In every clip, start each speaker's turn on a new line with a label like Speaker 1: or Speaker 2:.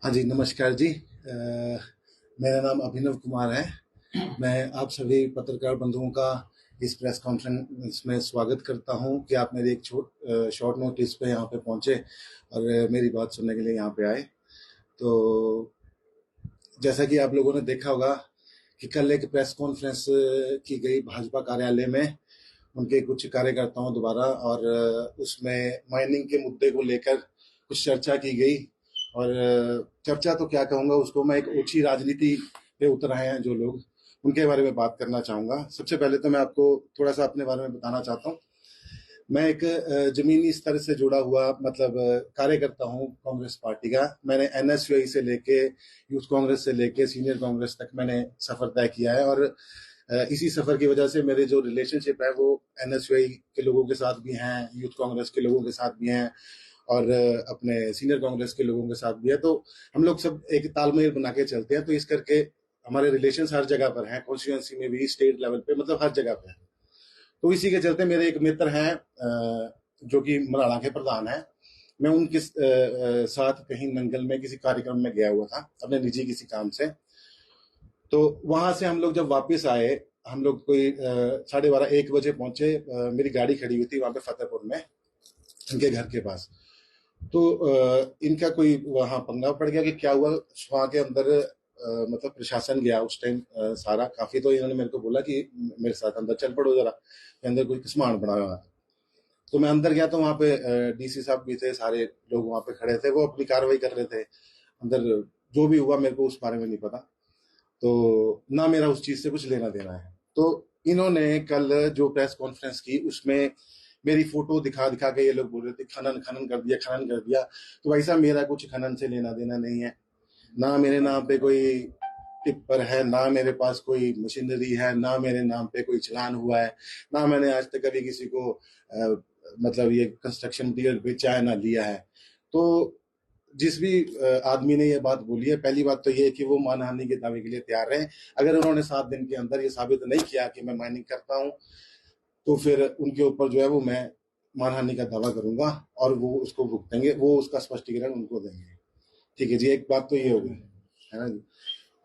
Speaker 1: हाँ जी, नमस्कार जी। मेरा नाम अभिनव कुमार है। मैं आप सभी पत्रकार बंधुओं का इस प्रेस कॉन्फ्रेंस में स्वागत करता हूं कि आप मेरे एक शॉर्ट नोटिस पे यहाँ पे पहुंचे और मेरी बात सुनने के लिए यहाँ पे आए। तो जैसा कि आप लोगों ने देखा होगा कि कल एक प्रेस कॉन्फ्रेंस की गई भाजपा कार्यालय में उनके कुछ कार्यकर्ताओं द्वारा, और उसमें माइनिंग के मुद्दे को लेकर कुछ चर्चा की गई। और चर्चा तो क्या कहूँगा, उसको मैं एक ओछी राजनीति पे उतर आए हैं जो लोग, उनके बारे में बात करना चाहूँगा। सबसे पहले तो मैं आपको थोड़ा सा अपने बारे में बताना चाहता हूँ। मैं एक जमीनी स्तर से जुड़ा हुआ मतलब कार्यकर्ता हूँ कांग्रेस पार्टी का। मैंने एनएसयूआई से लेके यूथ कांग्रेस से लेके सीनियर कांग्रेस तक मैंने सफर तय किया है, और इसी सफर की वजह से मेरे जो रिलेशनशिप है वो एनएसयूआई के लोगों के साथ भी हैं, यूथ कांग्रेस के लोगों के साथ भी हैं, और अपने सीनियर कांग्रेस के लोगों के साथ भी है। तो हम लोग सब एक तालमेल बना के चलते हैं। तो इस करके हमारे रिलेशंस हर जगह पर हैं, कॉन्स्टिट्यूंसी में भी, स्टेट लेवल पे, मतलब हर जगह पे है। तो इसी के चलते मेरे एक मित्र हैं जो कि मराड़ा के प्रधान हैं। मैं उनके साथ कहीं नंगल में किसी कार्यक्रम में गया हुआ था अपने निजी किसी काम से। तो वहां से हम लोग जब वापस आए, हम लोग कोई 12:30-1 बजे पहुंचे। मेरी गाड़ी खड़ी हुई थी वहां पे फतेहपुर में, इनके घर के पास। तो इनका कोई वहां पंगा पड़ गया कि क्या हुआ। वहां के अंदर मतलब प्रशासन गया उस टाइम सारा काफी। तो इन्होंने मेरे को बोला कि मेरे साथ अंदर चल पड़ो जरा, अंदर कोई सामान पड़ा हुआ है। तो मैं अंदर गया तो वहां पे डीसी साहब भी थे, सारे लोग वहां पे खड़े थे, वो अपनी कार्रवाई कर रहे थे अंदर। जो भी हुआ मेरे को उस बारे में नहीं पता, तो ना मेरा उस चीज से कुछ लेना देना है। तो इन्होंने कल जो प्रेस कॉन्फ्रेंस की उसमें मेरी फोटो दिखा दिखा के ये लोग बोल रहे थे खनन खनन कर दिया, खनन कर दिया। तो भाई साहब, मेरा कुछ खनन से लेना देना नहीं है। ना मेरे नाम पे कोई टिप्पर है, ना मेरे पास कोई मशीनरी है, ना मेरे नाम पे कोई चलान हुआ है, ना मैंने आज तक कभी किसी को मतलब ये कंस्ट्रक्शन मटीरियल बेचा है, ना लिया है। तो जिस भी आदमी ने ये बात बोली है, पहली बात तो ये है कि वो मानहानि के दावे के लिए तैयार रहे। अगर उन्होंने 7 दिन के अंदर ये साबित नहीं किया कि मैं माइनिंग करता हूं, तो फिर उनके ऊपर जो है वो मैं मानहानि का दावा करूंगा और वो उसको भुगतेंगे, वो उसका स्पष्टीकरण उनको देंगे। ठीक है जी, एक बात तो ये हो गई है ना जी।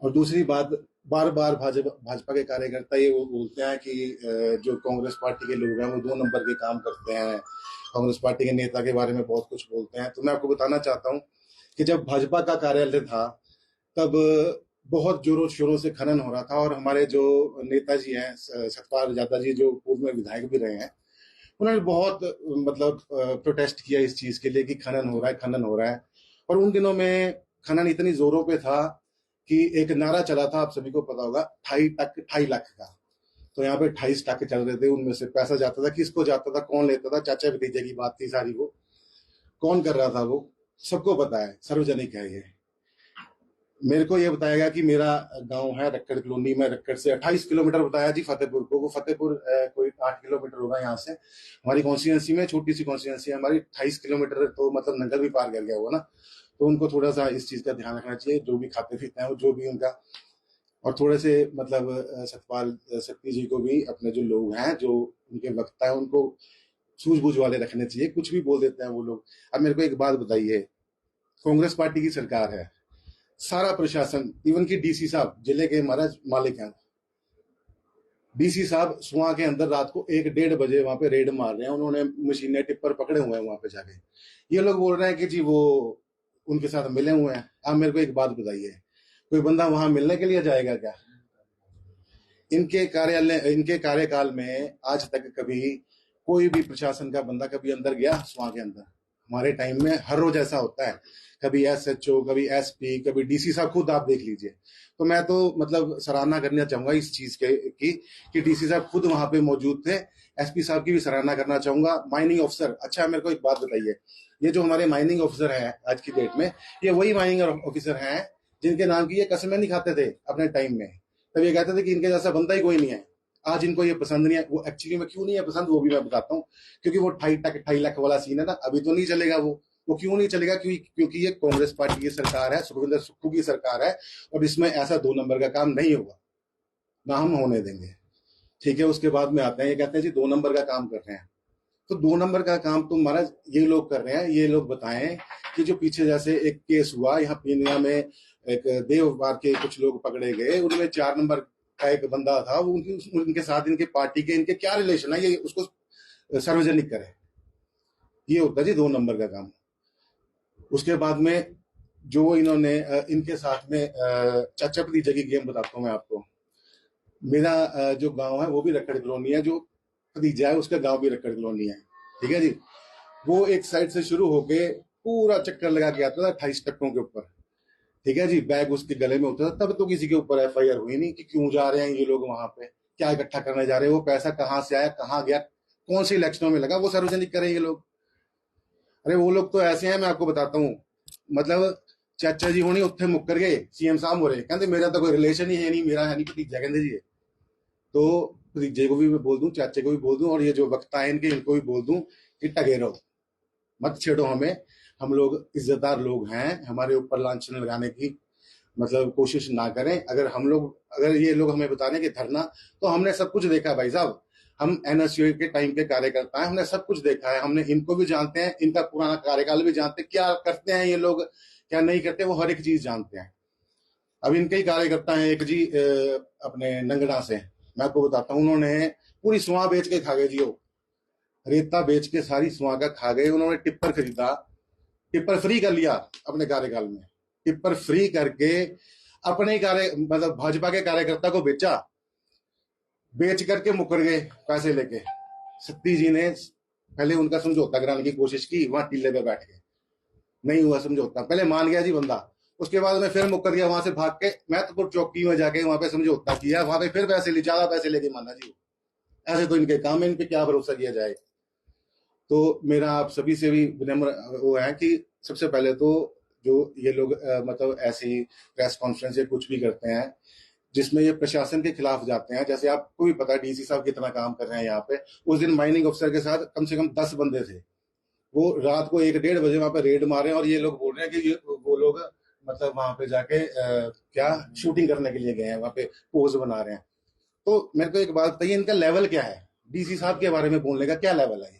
Speaker 1: और दूसरी बात, बार बार भाजपा के कार्यकर्ता ये वो बोलते हैं कि जो कांग्रेस पार्टी के लोग हैं वो 2 नंबर के काम करते हैं, कांग्रेस पार्टी के नेता के बारे में बहुत कुछ बोलते हैं। तो मैं आपको बताना चाहता हूँ कि जब भाजपा का कार्यालय था तब बहुत जोरों शोरों से खनन हो रहा था, और हमारे जो नेताजी हैं सतपाल जट्टा जी, जो पूर्व में विधायक भी रहे हैं, उन्होंने बहुत मतलब प्रोटेस्ट किया इस चीज के लिए कि खनन हो रहा है, खनन हो रहा है। और उन दिनों में खनन इतनी जोरों पे था कि एक नारा चला था, आप सभी को पता होगा, 2.5 लाख का। तो यहाँ पे 28 टक चल रहे थे, उनमें से पैसा जाता था, किसको जाता था, कौन लेता था, चाचा भतीजे की बात थी सारी। वो कौन कर रहा था वो सबको पता है, सार्वजनिक है ये। मेरे को ये बताया गया कि मेरा गांव है रक्कड़ कॉलोनी में, रक्कड़ से 28 किलोमीटर बताया जी फतेहपुर को। वो फतेहपुर कोई 8 किलोमीटर होगा यहाँ से। हमारी कॉन्स्टिट्यूंसी में, छोटी सी कॉन्स्टिट्यूंसी है हमारी, 28 किलोमीटर, तो मतलब नंगल भी पार कर गया होगा ना। तो उनको थोड़ा सा इस चीज का ध्यान रखना चाहिए, जो भी खाते पीते हैं, जो भी उनका। और थोड़े से मतलब सतपाल सत्ती जी को भी, अपने जो लोग हैं, जो उनके वक्ता है, उनको सूझबूझ वाले रखने चाहिए। कुछ भी बोल देते हैं वो लोग। अब मेरे को एक बात बताइए, कांग्रेस पार्टी की सरकार है, सारा प्रशासन, इवन की डीसी साहब, जिले के महाराज मालिक हैं, डीसी साहब सुहा के अंदर रात को 1-1:30 बजे वहां पे रेड मार रहे हैं। उन्होंने मशीनें, टिप्पर पकड़े हुए हैं वहां पे जाके। ये लोग बोल रहे हैं कि जी वो उनके साथ मिले हुए हैं। आप मेरे को एक बात बताइए, कोई बंदा वहां मिलने के लिए जाएगा क्या? इनके कार्यालय, इनके कार्यकाल में आज तक कभी कोई भी प्रशासन का बंदा कभी अंदर गया सुहा के अंदर? हमारे टाइम में हर रोज ऐसा होता है, कभी एसएचओ, कभी एसपी, कभी डीसी साहब, खुद आप देख लीजिए। तो मैं तो मतलब सराहना करना चाहूंगा इस चीज के कि डीसी साहब खुद वहां पे मौजूद थे। एसपी साहब की भी सराहना करना चाहूंगा। माइनिंग ऑफिसर, अच्छा मेरे को एक बात बताइए, ये जो हमारे माइनिंग ऑफिसर हैं आज की डेट में, ये वही माइनिंग ऑफिसर हैं जिनके नाम की ये कस्में नहीं खाते थे अपने टाइम में। तब ये कहते थे कि इनके जैसा बंदा ही कोई नहीं है। आज इनको ये पसंद नहीं है। वो एक्चुअली में क्यों नहीं है पसंद, वो भी मैं बताता हूँ। क्योंकि वो 2.5 लाख वाला सीन है ना, अभी तो नहीं चलेगा वो क्यों नहीं चलेगा? क्योंकि ये कांग्रेस पार्टी की सरकार है, सुखविंदर सुक्खू की सरकार है, और इसमें ऐसा 2 नंबर का काम नहीं होगा, ना हम होने देंगे। ठीक है, उसके बाद में आते हैं, ये कहते हैं जी 2 नंबर का काम कर रहे हैं। तो 2 नंबर का काम तो महाराज ये लोग कर रहे हैं। ये लोग बताएं कि जो पीछे जैसे एक केस हुआ यहाँ पीनिया में, एक देववार के कुछ लोग पकड़े गए, उनमें 4 नंबर का एक बंदा था, वो उनके साथ इनके पार्टी के इनके क्या रिलेशन है, ये उसको सार्वजनिक करे। ये होता है जी 2 नंबर का काम। उसके बाद में जो इन्होंने इनके साथ में चाचा भतीजे की गेम बताता हूँ मैं आपको। मेरा जो गांव है वो भी रखड़ कॉलोनी है, जो भतीजा है उसका गांव भी रखड़ कॉलोनी है, ठीक है जी। वो एक साइड से शुरू होके पूरा चक्कर लगा के आता था 28 टक्कों के ऊपर, ठीक है जी। बैग उसके गले में होता था, तब तो किसी के ऊपर एफआईआर हुई नहीं कि क्यों जा रहे हैं ये लोग वहां पे, क्या इकट्ठा करने जा रहे हैं, वो पैसा कहाँ से आया, कहाँ गया, कौन से इलेक्शनों में लगा, वो सार्वजनिक करें ये लोग। अरे वो लोग तो ऐसे हैं, मैं आपको बताता हूँ। मतलब चाचा जी होनी उत्थे मुक्कर गए, सीएम साहब हो रहे, कहते मेरा तो कोई रिलेशन ही है नहीं, मेरा है नहीं भतीजा, कहते जी। तो भतीजे को भी मैं बोल दूं, चाचे को भी बोल दूं, और ये जो वक्ता है इनके, इनको भी बोल दूं कि टगे रहो, मत छेड़ो हमें। हम लोग इज्जतदार लोग हैं, हमारे ऊपर लांछन लगाने की मतलब कोशिश ना करें। अगर ये लोग हमें बता रहे हैं कि धरना, तो हमने सब कुछ देखा है भाई साहब। हम एनएसयूए के टाइम के कार्यकर्ता हैं, हमने सब कुछ देखा है, हमने इनको भी जानते हैं, इनका पुराना कार्यकाल भी जानते हैं, क्या करते हैं ये लोग, क्या नहीं करते, वो हर एक चीज जानते हैं। अब इनके ही कार्यकर्ता हैं एक जी अपने नंगड़ा से, मैं आपको बताता हूँ, उन्होंने पूरी सुहा बेच के खा गए जी। वो रेता बेच के सारी सुहा का खा गए। उन्होंने टिप्पर खरीदा, टिप्पर फ्री कर लिया अपने कार्यकाल में, टिप्पर फ्री करके अपने कार्य मतलब भाजपा के कार्यकर्ता को बेचा, बेच करके मुकर गए पैसे लेके। सत्ती जी ने पहले उनका समझौता कराने की कोशिश की, वहां टीले पे बैठ के नहीं हुआ समझौता, पहले मान गया जी बंदा, उसके बाद में फिर मुकर गया, वहां से भाग के महत्वपुर चौकी में जाके वहां पे समझौता किया, वहां पे फिर पैसे ले, ज्यादा पैसे लेके माना जी। ऐसे तो इनके काम है, इन पे क्या भरोसा किया जाए। तो मेरा आप सभी से भी विनम्र वो है कि सबसे पहले तो जो ये लोग मतलब ऐसी प्रेस कॉन्फ्रेंस या कुछ भी करते हैं जिसमें ये प्रशासन के खिलाफ जाते हैं, जैसे आपको भी पता है डीसी साहब कितना काम कर रहे हैं यहाँ पे। उस दिन माइनिंग अफसर के साथ कम से कम 10 बंदे थे, वो रात को 1-1:30 बजे वहां पे रेड मारे, और ये लोग बोल रहे हैं कि वो लोग मतलब वहां पे जाके क्या शूटिंग करने के लिए गए हैं, वहां पे पोज बना रहे हैं। तो मेरे को एक बात बताइए, इनका लेवल क्या है, डीसी साहब के बारे में बोलने का क्या लेवल है।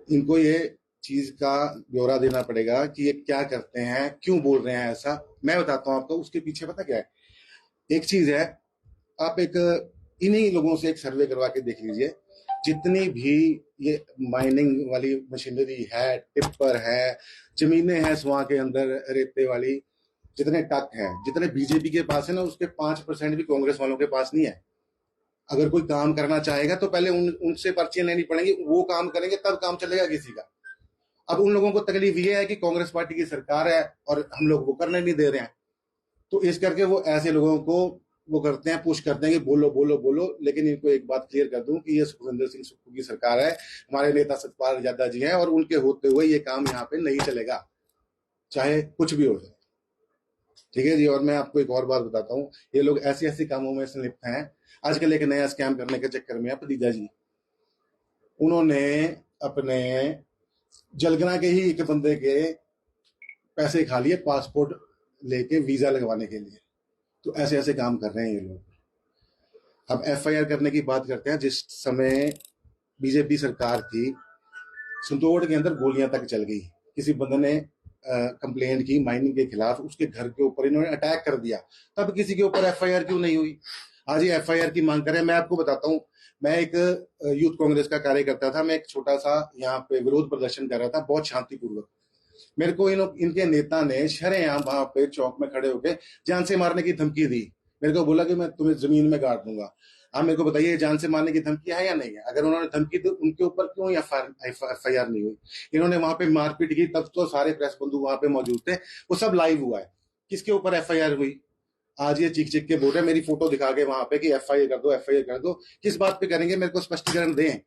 Speaker 1: इनको ये चीज का ब्यौरा देना पड़ेगा कि ये क्या करते हैं, क्यों बोल रहे हैं ऐसा। मैं बताता हूँ आपको उसके पीछे पता क्या है। एक चीज है, आप एक इन्हीं लोगों से एक सर्वे करवा के देख लीजिए, जितनी भी ये माइनिंग वाली मशीनरी है, टिप्पर है, जमीनें हैं सुहा के अंदर रेते वाली, जितने टक हैं, जितने बीजेपी के पास है ना, उसके 5% भी कांग्रेस वालों के पास नहीं है। अगर कोई काम करना चाहेगा तो पहले उनसे पर्चियां लेनी पड़ेंगी, वो काम करेंगे तब काम चलेगा किसी का। अब उन लोगों को तकलीफ ये है कि कांग्रेस पार्टी की सरकार है और हम लोग वो करने नहीं दे रहे हैं, तो इस करके वो ऐसे लोगों को वो करते हैं, पुश करते हैं कि बोलो बोलो बोलो। लेकिन इनको एक बात क्लियर कर दूं कि ये सुखविंदर सिंह सुक्खू की सरकार है, हमारे नेता सतपाल यादव जी हैं, और उनके होते हुए ये काम यहाँ पे नहीं चलेगा, चाहे कुछ भी हो जाए, ठीक है जी। और मैं आपको एक और बात बताता हूँ, ये लोग ऐसे ऐसे कामों में संलिप्त हैं। आजकल एक नया स्कैम करने के चक्कर में भतीजा जी, उन्होंने अपने जलगना के ही एक बंदे के पैसे खा लिए पासपोर्ट लेके वीजा लगवाने के लिए। तो ऐसे ऐसे काम कर रहे हैं ये लोग। अब एफआईआर करने की बात करते हैं। जिस समय बीजेपी सरकार थी, संतोड़ के अंदर गोलियां तक चल गई, किसी बंदे ने कंप्लेंट की माइनिंग के खिलाफ, उसके घर के ऊपर इन्होंने अटैक कर दिया, तब किसी के ऊपर एफआईआर क्यों नहीं हुई। आज ये एफआईआर की मांग करें। मैं आपको बताता हूँ, मैं एक यूथ कांग्रेस का कार्यकर्ता था, मैं एक छोटा सा यहाँ पे विरोध प्रदर्शन कर रहा था, बहुत शांतिपूर्वक। मेरे को इनके नेता ने शरेआम वहां पे चौक में खड़े होकर जान से मारने की धमकी दी। मेरे को बोला कि मैं तुम्हें जमीन में गाड़ दूंगा। आप मेरे को बताइए, जान से मारने की धमकी है या नहीं है। अगर उन्होंने धमकी दी, उनके ऊपर क्यों एफआईआर नहीं हुई। इन्होंने वहां पे मारपीट की, तब तो सारे प्रेस बंधु वहां पे मौजूद थे, वो सब लाइव हुआ है। किसके ऊपर एफआईआर हुई। आज ये चीख चीख के बोल रहे, मेरी फोटो दिखा के वहां पे कि एफआईआर कर दो, एफआईआर कर दो। किस बात पे करेंगे, मेरे को स्पष्टीकरण दें,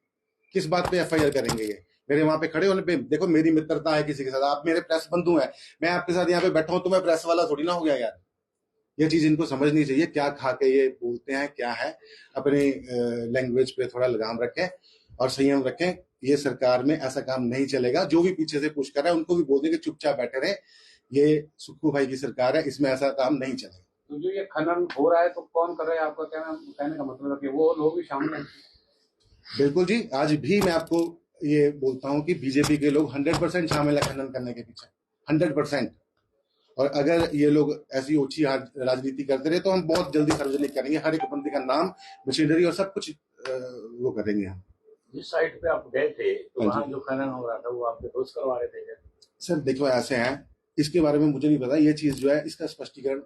Speaker 1: किस बात पे एफआईआर करेंगे। ये मेरे वहां पे खड़े होने पे देखो, मेरी मित्रता है किसी के साथ, आप मेरे प्रेस बंधु हैं, मैं आपके साथ यहाँ पे बैठा हूं तो मैं प्रेस वाला थोड़ी ना हो गया यार। ये चीज इनको समझनी चाहिए, क्या खा के ये बोलते हैं क्या है। अपनी लैंग्वेज पे थोड़ा लगाम रखें और संयम रखें। ये सरकार में ऐसा काम नहीं चलेगा। जो भी पीछे से पुश कर रहा है उनको भी बोल दें कि चुपचाप बैठे रहे। ये सुक्खू भाई की सरकार है, इसमें ऐसा काम नहीं चलेगा।
Speaker 2: तो जो ये खनन हो रहा है तो कौन कर रहा है, आपका क्या कहने का मतलब है कि वो लोग भी शामिल हैं।
Speaker 1: बिल्कुल जी, आज भी मैं आपको ये बोलता हूँ कि बीजेपी के लोग 100% शामिल है खनन करने के पीछे, 100%। और अगर ये लोग ऐसी ओछी राजनीति करते रहे तो हम बहुत जल्दी सार्वजनिक करेंगे, हर एक बंदे का नाम, मशीनरी और सब कुछ वो करेंगे हम।
Speaker 2: जिस साइट पे आप गए थे तो
Speaker 1: हाँ
Speaker 2: वहाँ
Speaker 1: जी
Speaker 2: जो खनन हो रहा था वो आपके दोस्त करवा रहे थे क्या?
Speaker 1: सर, देखो ऐसे हैं, इसके बारे में मुझे नहीं पता। ये चीज जो है इसका स्पष्टीकरण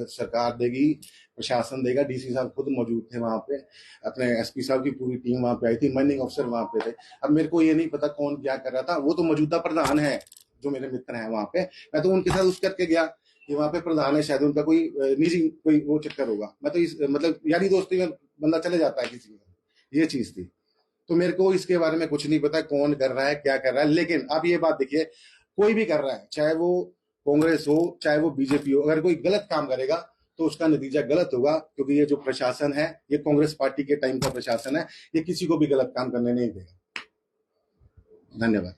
Speaker 1: सरकार देगी, प्रशासन देगा। डीसी साहब खुद मौजूद थे वहां पे, अपने एसपी साहब की पूरी टीम वहां पे आई थी, माइनिंग अफसर वहां पे थे। अब मेरे को ये नहीं पता कौन क्या कर रहा था, वो तो मौजूदा प्रधान है जो मेरे मित्र हैं वहां पे। मैं तो उनके साथ उस करके गया कि वहां पे प्रधान है, शायद उनका कोई निजी कोई वो चक्कर होगा। मैं तो इस मतलब यारी दोस्ती में बंदा चले जाता है किसी में, ये चीज थी। तो मेरे को इसके बारे में कुछ नहीं पता कौन कर रहा है क्या कर रहा है। लेकिन आप ये बात देखिए, कोई भी कर रहा है, चाहे वो कांग्रेस हो चाहे वो बीजेपी हो, अगर कोई गलत काम करेगा तो उसका नतीजा गलत होगा, क्योंकि ये जो प्रशासन है, ये कांग्रेस पार्टी के टाइम का प्रशासन है, ये किसी को भी गलत काम करने नहीं देगा। धन्यवाद।